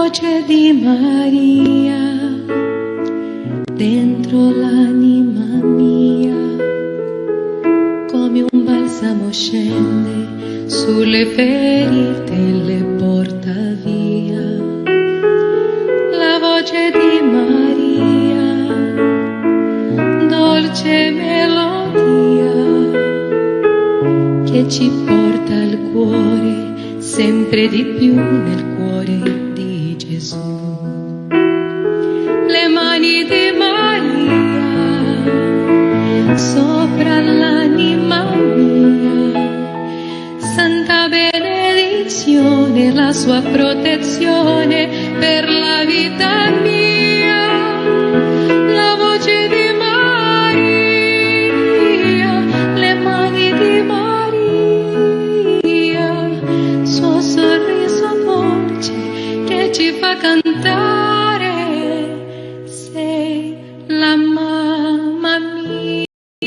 voce di Maria dentro l'anima mia, come un balsamo scende sulle ferite e le porta via. La voce di Maria, dolce melodia, che ci porta al cuore sempre di più nel cuore di Gesù. Le mani di Maria sopra l'anima mia, santa benedizione, la sua protezione per la vita mia. La voce di Maria, le mani di Maria, suo sorriso dolce che ci fa cantare